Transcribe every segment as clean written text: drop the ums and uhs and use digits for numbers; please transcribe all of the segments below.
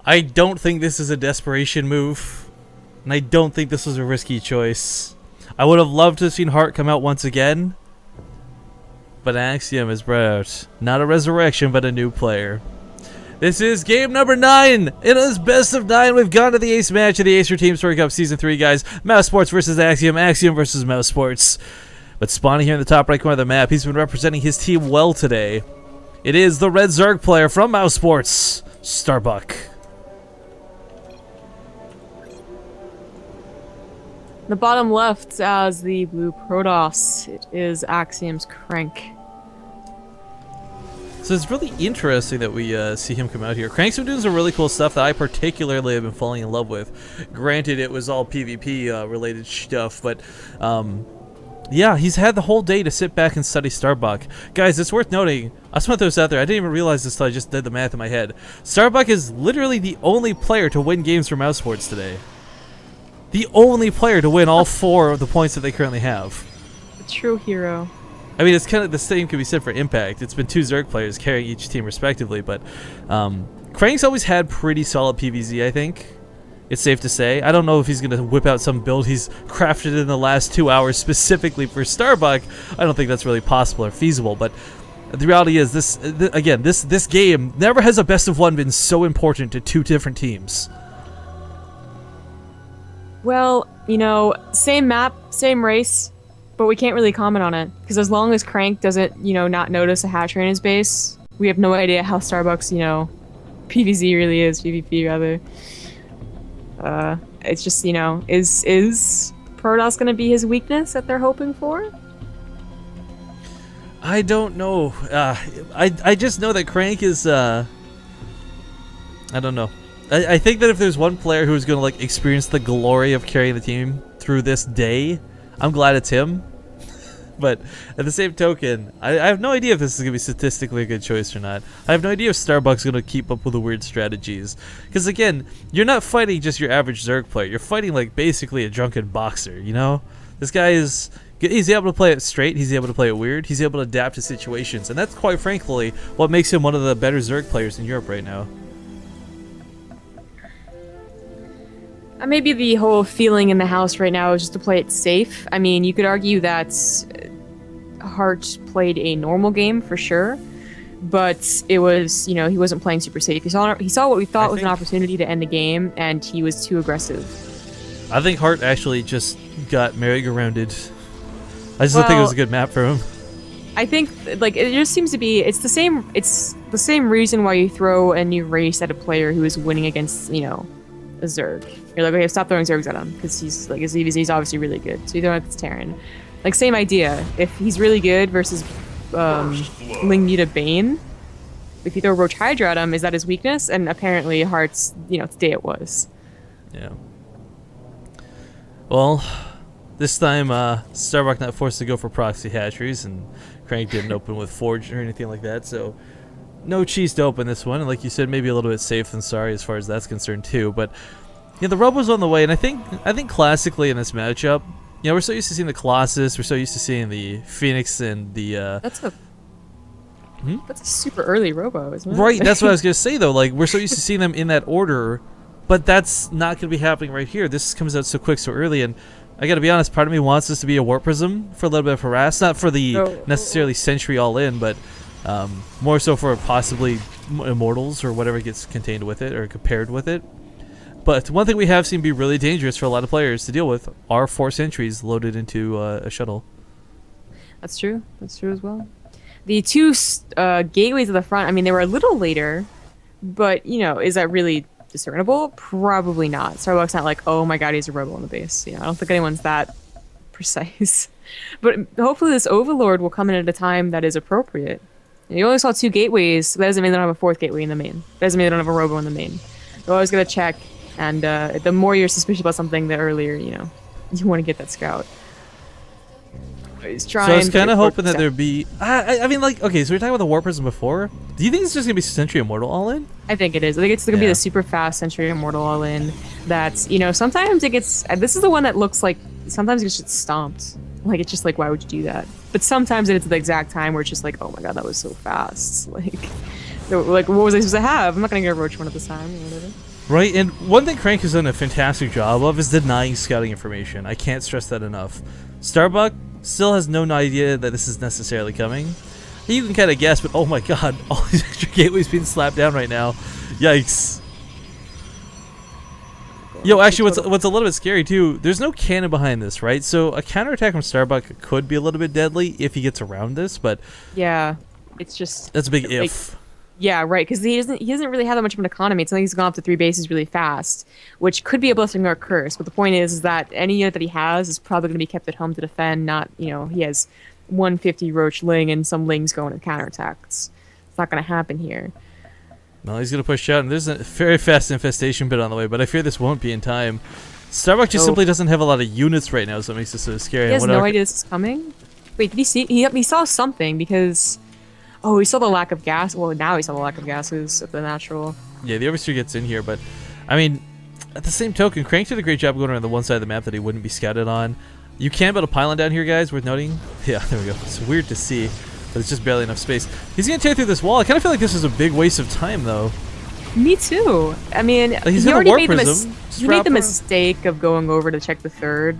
I don't think this is a desperation move, and I don't think this was a risky choice. I would have loved to have seen Hart come out once again, but Axiom is brought out. Not a resurrection, but a new player. This is game number 9. It is best of 9. We've gone to the ace match of the Acer Team Story Cup Season 3, guys. Mousesports versus Axiom. Axiom versus Mousesports. But spawning here in the top right corner of the map, he's been representing his team well today. It is the red Zerg player from Mousesports, Starbuck. The bottom left as the blue Protoss, it is Axiom's Crank. So it's really interesting that we see him come out here. Crank's been doing some really cool stuff that I particularly have been falling in love with. Granted, it was all PvP related stuff, but yeah, he's had the whole day to sit back and study Starbuck. Guys, it's worth noting, I just want to throw this out there, I didn't even realize this until I just did the math in my head. Starbuck is literally the only player to win games for Mousesports today. The only player to win all 4 of the points that they currently have. A true hero. I mean, it's kind of the same could be said for Impact. It's been 2 Zerg players carrying each team respectively, but Crank's always had pretty solid PvZ, I think. It's safe to say. I don't know if he's going to whip out some build he's crafted in the last 2 hours specifically for Starbuck. I don't think that's really possible or feasible, but the reality is this game, never has a best of 1 been so important to 2 different teams. Well, you know, same map, same race, but we can't really comment on it. Because as long as Crank doesn't, you know, not notice a hatchery in his base, we have no idea how Starbuck's, you know, PvZ really is, PvP rather. It's just, you know, is Protoss gonna be his weakness that they're hoping for? I don't know. I just know that Crank is, I don't know. I think that if there's one player who's going to like experience the glory of carrying the team through this day, I'm glad it's him. But at the same token, I have no idea if this is going to be statistically a good choice or not. I have no idea if Starbuck's going to keep up with the weird strategies. Because again, you're not fighting just your average Zerg player. You're fighting like basically a drunken boxer, you know? This guy is... He's able to play it straight, he's able to play it weird, he's able to adapt to situations. And that's quite frankly what makes him one of the better Zerg players in Europe right now. Maybe the whole feeling in the house right now is just to play it safe. I mean, you could argue that Hart played a normal game for sure, but it was, you know, he wasn't playing super safe. He saw what we thought was an opportunity to end the game, and he was too aggressive. I think Hart actually just got merry-go-rounded. I just don't think it was a good map for him. I think, like, it just seems to be, it's the same reason why you throw a new race at a player who is winning against, you know, a Zerg. You're like, okay, stop throwing Zergs at him, because he's like, his EVZ obviously really good. So you throw it at Terran. Like, same idea. If he's really good versus Ling Muta Bane, if you throw Roach Hydra at him, is that his weakness? And apparently Heart's, you know, today it was. Yeah. Well, this time Starbuck not forced to go for proxy hatcheries, and Crank didn't open with Forge or anything like that, so no cheese to open this one. And like you said, maybe a little bit safe than sorry as far as that's concerned too. But yeah, the Robo's on the way, and I think classically in this matchup, you know, we're so used to seeing the Colossus, we're so used to seeing the Phoenix and the that's a super early Robo, isn't it? Right, that's what I was gonna say though. Like, we're so used to seeing them in that order, but that's not gonna be happening right here. This comes out so quick, so early, and I gotta be honest, part of me wants this to be a Warp Prism for a little bit of harass, not for the necessarily Sentry all in, but more so for possibly Immortals or whatever gets contained with it or compared with it. But one thing we have seen be really dangerous for a lot of players to deal with are 4 sentries loaded into a shuttle. That's true. That's true as well. The 2 gateways at the front, I mean, they were a little later, but, you know, is that really discernible? Probably not. Starbuck's not like, oh my god, he's a rebel in the base. You know, I don't think anyone's that precise. But hopefully this Overlord will come in at a time that is appropriate. You only saw 2 gateways, but that doesn't mean they don't have a 4th gateway in the main. That doesn't mean they don't have a Robo in the main. They're always going to check, and the more you're suspicious about something, the earlier, you know, you want to get that scout. He's trying. So I was kind of hoping that there'd be... I mean, like, okay, so we were talking about the Warp Prism before. Do you think it's just going to be Sentry Immortal all-in? I think it is. I think it's going to be the super fast Sentry Immortal all-in. That's, you know, sometimes it gets... This is the one that looks like... Sometimes it gets just stomped. Like, it's just like, why would you do that? But sometimes it's the exact time where it's just like, oh my god, that was so fast. Like, what was I supposed to have? I'm not going to get a Roach one at this time or whatever. Right, and one thing Crank has done a fantastic job of is denying scouting information. I can't stress that enough. Starbuck still has no idea that this is necessarily coming. You can kind of guess, but oh my god, all these extra gateways being slapped down right now. Yikes. Yo, actually, what's a little bit scary too, there's no cannon behind this, right? So a counterattack from Starbuck could be a little bit deadly if he gets around this, but... Yeah, it's just... That's a big if. Yeah, right, because he doesn't really have that much of an economy. It's not like he's gone up to 3 bases really fast, which could be a blessing or a curse. But the point is that any unit that he has is probably going to be kept at home to defend, not, you know, he has 150 Roach Ling and some Lings going to counterattack. It's not going to happen here. No, he's going to push out, and there's a very fast infestation bit on the way, but I fear this won't be in time. Starbuck just simply doesn't have a lot of units right now, so it makes it so scary. He has no idea this is coming? Wait, did he see? He saw something, because... Oh, he saw the lack of gas. Well, now he saw the lack of gases of the natural. Yeah, the Overseer gets in here, but, I mean, at the same token, Crank did a great job going around the one side of the map that he wouldn't be scouted on. You can build a pylon down here, guys, worth noting. Yeah, there we go. It's weird to see, but it's just barely enough space. He's going to tear through this wall. I kind of feel like this is a big waste of time, though. Me too. I mean, like he already made the mistake of going over to check the third.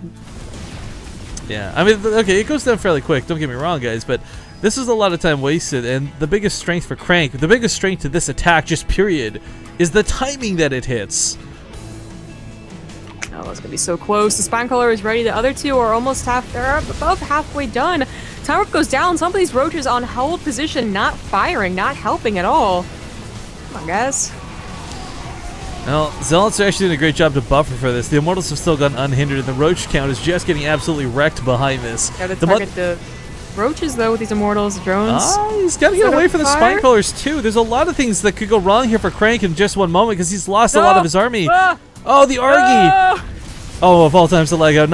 Yeah, I mean, okay, it goes down fairly quick. Don't get me wrong, guys, but this is a lot of time wasted, and the biggest strength for Crank, the biggest strength to this attack, just period, is the timing that it hits. Oh, it's gonna be so close. The Spine Color is ready. The other two are almost they're above halfway done. Time goes down. Some of these roaches on hold position, not firing, not helping at all. Come on, guys. Well, Zealots are actually doing a great job to buffer for this. The Immortals have still gone unhindered, and the Roach count is just getting absolutely wrecked behind this. Gotta target the Roaches, though, with these Immortals, drones. He's got to get away from the Spine Crawlers, too. There's a lot of things that could go wrong here for Crank in just one moment, because he's lost a lot of his army. Oh, the Argy! Oh, of all times to leg out.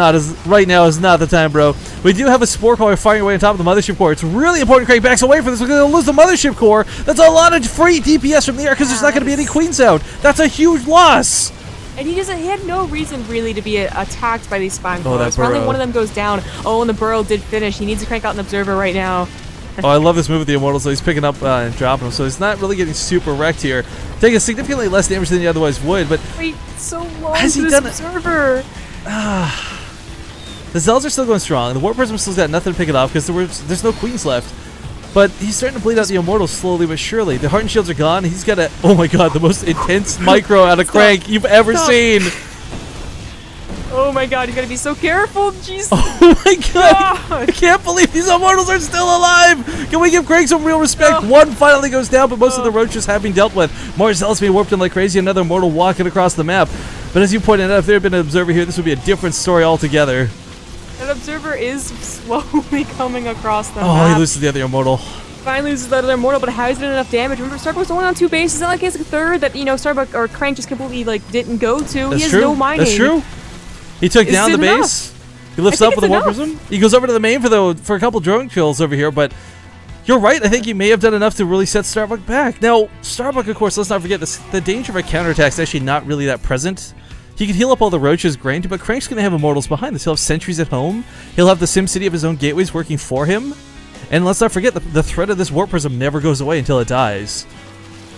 Right now is not the time, bro. We do have a Spore Core firing away on top of the Mothership Core. It's really important Crank backs away from this. We're going to lose the Mothership Core. That's a lot of free DPS from the air, because there's not going to be any Queens out. That's a huge loss. And he had no reason really to be attacked by these Spine Crawlers. Finally, one of them goes down. Oh, and the Burrow did finish. He needs to crank out an Observer right now. Oh, I love this move with the Immortals, so he's picking up and dropping them, so he's not really getting super wrecked here. Taking significantly less damage than he otherwise would, but... Wait, so long has he done Observer? The Zells are still going strong. The Warp Prism still's got nothing to pick it off because there's no Queens left. But he's starting to bleed out the Immortals slowly but surely. The Heart and Shields are gone. He's got a... Oh my god, the most intense micro out of Crank you've ever seen. Oh my god, you gotta be so careful. Jeez. Oh my god. I can't believe these Immortals are still alive. Can we give Crank some real respect? One finally goes down, but most of the Roaches have been dealt with. More Zealots being warped in like crazy. Another Immortal walking across the map. But as you pointed out, if there had been an Observer here, this would be a different story altogether. That Observer is slowly coming across the map. Oh, he loses the other Immortal. Finally loses the other Immortal, but how is it enough damage? Remember, Starbuck was only on 2 bases. It's not like he has a third that, you know, Starbuck or Crank just completely, like, didn't go to. He has no mining. That's true. He took down the base. He lifts up with the Warp Prism. He goes over to the main for a couple drone kills over here, but you're right. I think he may have done enough to really set Starbuck back. Now, Starbuck, of course, let's not forget this. The danger of a counterattack is actually not really that present. He can heal up all the Roaches, granted, but Crank's going to have Immortals behind this. He'll have sentries at home. He'll have the SimCity of his own gateways working for him. And let's not forget, the threat of this Warp Prism never goes away until it dies.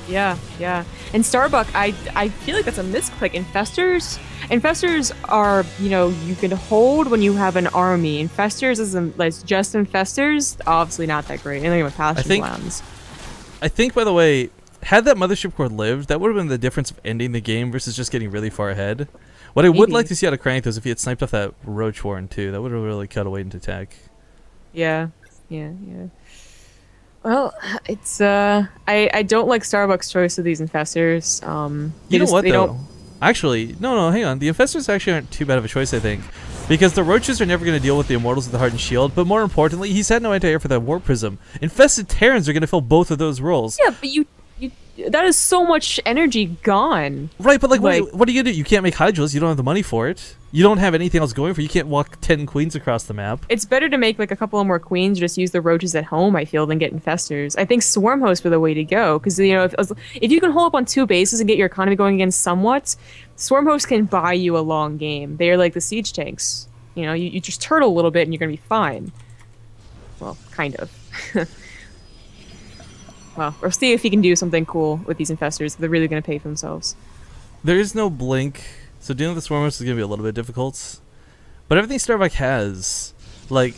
Yeah, yeah. And Starbuck, I feel like that's a misclick. Infestors are, you know, you can hold when you have an army. Infestors is just Infestors, obviously not that great. Anything with Passion Lands. I think, by the way, had that Mothership Core lived, that would have been the difference of ending the game versus just getting really far ahead. What I would like to see out of Crank is if he had sniped off that Roach Warren too. That would have really cut away into attack. Yeah, yeah, yeah. Well, it's I don't like Starbucks' choice of these Infestors. You know what though? Actually, no, hang on. The Infestors actually aren't too bad of a choice, I think. Because the Roaches are never going to deal with the Immortals with the Heart and Shield, but more importantly, he's had no anti-air for that Warp Prism. Infested Terrans are going to fill both of those roles. Yeah, but that is so much energy gone. Right, but like what are you going to do? You can't make Hydras, you don't have the money for it. You don't have anything else going for you. You can't walk 10 Queens across the map. It's better to make like a couple of more Queens, just use the Roaches at home, I feel, than get Infestors. I think Swarm Hosts are the way to go, because, you know, if you can hold up on 2 bases and get your economy going again somewhat, Swarm Hosts can buy you a long game. They are like the siege tanks. You know, you just turtle a little bit and you're going to be fine. Well, kind of. Well, we'll see if he can do something cool with these Infestors. They're really going to pay for themselves. there is no blink, so dealing with the Swarmhost is going to be a little bit difficult. But everything Starbuck has, like,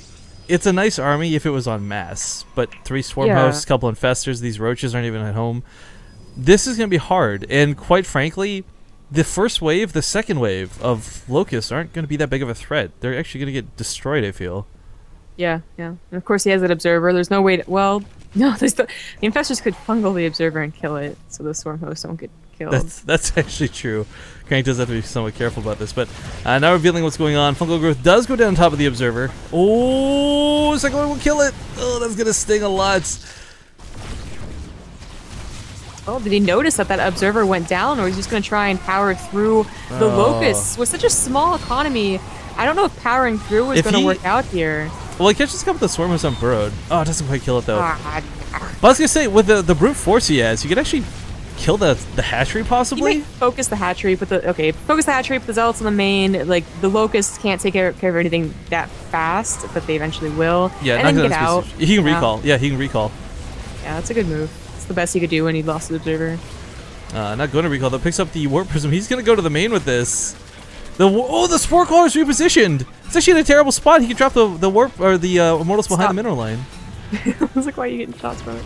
it's a nice army if it was on mass, but 3 Swarmhosts, couple Infestors, these Roaches aren't even at home. This is going to be hard, and quite frankly, the first wave, the second wave of Locusts aren't going to be that big of a threat. They're actually going to get destroyed, I feel. Yeah, yeah. And of course he has that Observer. There's no way to... Well, no, the Infestors could fungal the Observer and kill it, so the Swarmhosts don't get killed. That's actually true. Crank does have to be somewhat careful about this, but now revealing what's going on. Fungal Growth does go down top of the Observer. Oh, second one will kill it. Oh, that's going to sting a lot. Oh, did he notice that Observer went down, or he's just going to try and power through the Locusts? With such a small economy, I don't know if powering through is going to work out here. Well, he catches a couple of the Swarmers on Burrowed. Oh, it doesn't quite kill it, though. But I was going to say, with the brute force he has, you could actually kill the hatchery, possibly? You might focus the hatchery, but focus the hatchery, put the Zealots in the main. Like, the Locusts can't take care of anything that fast, but they eventually will. Yeah, and then get out. He can recall. Yeah, he can recall. Yeah, that's a good move. It's the best he could do when he lost the Observer. Not going to recall, though. Picks up the Warp Prism. He's going to go to the main with this. The Spore Caller is repositioned. It's actually in a terrible spot. He can drop the Warp, or the Immortals behind the mineral line. I was like, why are you getting shots from it?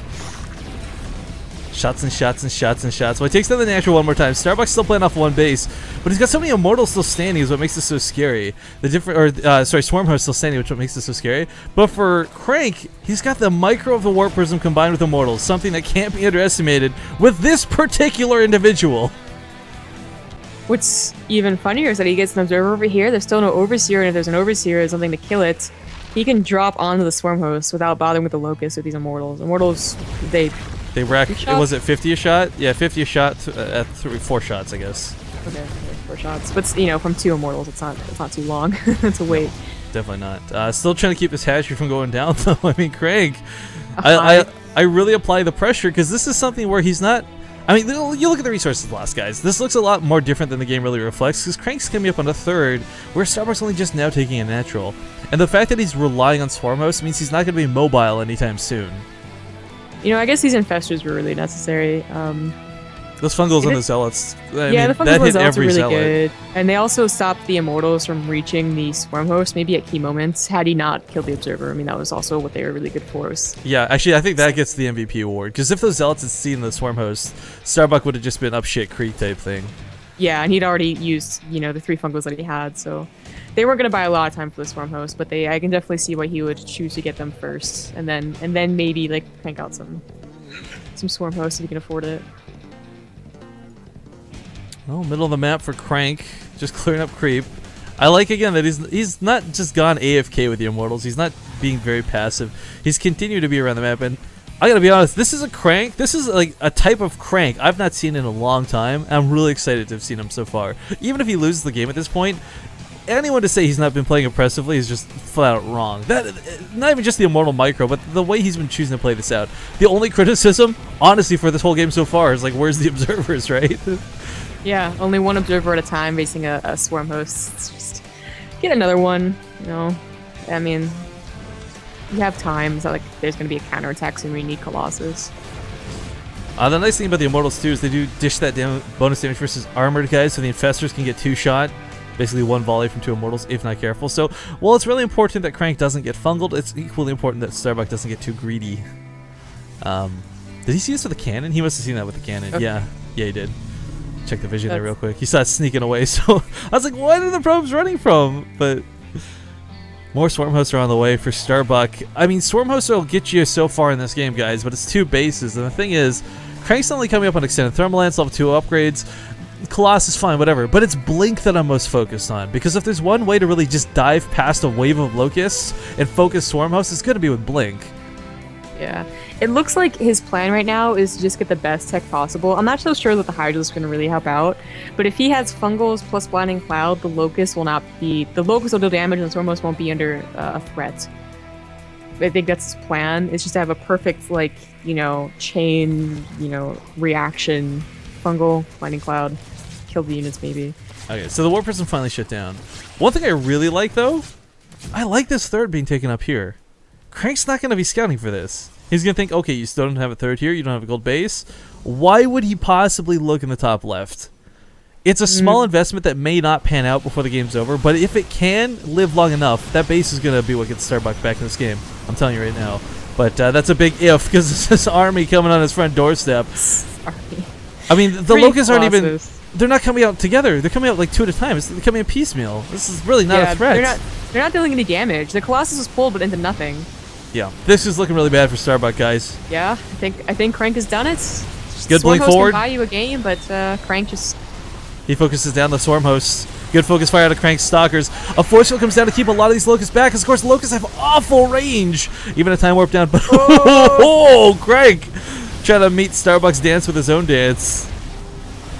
Shots and shots and shots and shots. Well, he takes down the natural one more time. Starbuck's still playing off one base, but he's got so many Immortals still standing is what makes this so scary. Swarmhost still standing, which is what makes this so scary. But for Crank, he's got the micro of the Warp Prism combined with Immortals, something that can't be underestimated with this particular individual. What's even funnier is that he gets an Observer over here. There's still no Overseer, and if there's an Overseer or something to kill it, he can drop onto the Swarmhost without bothering with the Locust with these Immortals. Immortals, they rack. Was it 50 a shot? Yeah, 50 a shot at 4 shots, I guess. Okay, 4 shots. But from 2 Immortals, it's not too long to wait. Definitely not. Still trying to keep this hatchery from going down, though. I mean, Craig, I really apply the pressure because this is something where he's not. I mean, you look at the resources lost, guys. This looks a lot more different than the game really reflects because Crank's coming up on a 3rd, where Starbuck's only just now taking a natural. And the fact that he's relying on Swarmhost means he's not going to be mobile anytime soon. You know, I guess these Infestors were really necessary. Those Fungals and the Zealots. The Fungals and the Zealots are really good. And they also stopped the Immortals from reaching the Swarmhost, maybe at key moments, had he not killed the Observer. I mean, that was also what they were really good for. Yeah, actually, I think that gets the MVP award. Because if those Zealots had seen the Swarmhost, Starbuck would have just been up shit creek type thing. Yeah, and he'd already used, the 3 Fungals that he had, so... They weren't going to buy a lot of time for the Swarmhost, but I can definitely see why he would choose to get them first, and then maybe like crank out some Swarmhosts if he can afford it. Well, middle of the map for Crank, just clearing up creep. I like again that he's not just gone AFK with the Immortals. He's not being very passive. He's continued to be around the map, and I gotta be honest, this is a Crank. This is like a type of Crank I've not seen in a long time. I'm really excited to have seen him so far. Even if he loses the game at this point. Anyone to say he's not been playing impressively is just flat out wrong. Not even just the Immortal Micro, but the way he's been choosing to play this out. The only criticism, honestly, for this whole game so far is like, where's the Observers, right? Yeah, only one Observer at a time facing a Swarmhost. Just get another one, I mean, you have time. It's not like there's going to be a counterattack soon where you need Colossus. The nice thing about the Immortals, too, is they do dish that bonus damage versus armored guys, so the Infestors can get 2-shot. Basically 1 volley from 2 Immortals if not careful. So, while it's really important that Crank doesn't get fungled, it's equally important that Starbuck doesn't get too greedy. Did he see this with the cannon? He must have seen that with the cannon. Okay. Yeah, he did. Check the vision there real quick. He saw it sneaking away, so I was like, what are the probes running from? But more Swarmhosts are on the way for Starbuck. I mean, Swarmhosts will get you so far in this game, guys, but it's 2 bases. And the thing is, Crank's only coming up on Extended Thermal Lance, level 2 upgrades. Colossus, fine, whatever, but it's Blink that I'm most focused on, because if there's one way to really just dive past a wave of Locusts and focus Swarmhost, it's going to be with Blink. Yeah. It looks like his plan right now is to just get the best tech possible. I'm not so sure that the Hydra is going to really help out, but if he has Fungals plus Blinding Cloud, the Locust will deal damage and the Swarmhost won't be under a threat. I think that's his plan, is just to have a perfect, chain, reaction, Fungal, Blinding Cloud, kill the units maybe. Okay, so the Warp Prism finally shut down. One thing I really like, though, I like this 3rd being taken up here. Crank's not going to be scouting for this. He's going to think, okay, you still don't have a 3rd here, you don't have a gold base. Why would he possibly look in the top left? It's a small investment that may not pan out before the game's over, but if it can live long enough, that base is going to be what gets Starbuck back in this game. I'm telling you right now. But that's a big if, because it's this army coming on his front doorstep. Sorry. I mean, the Locusts aren't even... Colossus. They're not coming out together. They're coming out like 2 at a time. They're coming in piecemeal. This is really not a threat. They're not dealing any damage. The Colossus was pulled, but into nothing. Yeah, this is looking really bad for Starbuck, guys. Yeah, I think Crank has done it. Just Good Swarm blink Host forward. can buy you a game, but Crank just... He focuses down the Swarm Hosts. Good focus fire out of Crank's Stalkers. A force field comes down to keep a lot of these Locusts back, because of course Locusts have awful range. Even a time warp down, but oh, Crank trying to meet Starbuck's dance with his own dance.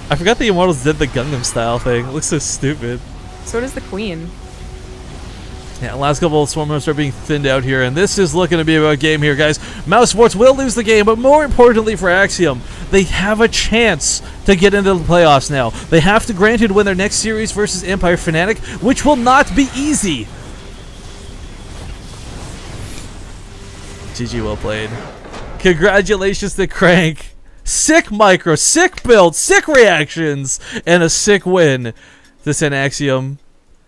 I forgot the Immortals did the Gundam style thing. It looks so stupid. So does the Queen. Yeah, last couple of Swarm Hosts are being thinned out here, and this is looking to be a game here, guys. Mousesports will lose the game, but more importantly for Axiom, they have a chance to get into the playoffs now. They have to, granted, win their next series versus Empire Fnatic, which will not be easy. GG, well played. Congratulations to Crank. Sick micro, sick build, sick reactions, and a sick win to send Axiom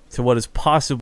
to what is possible.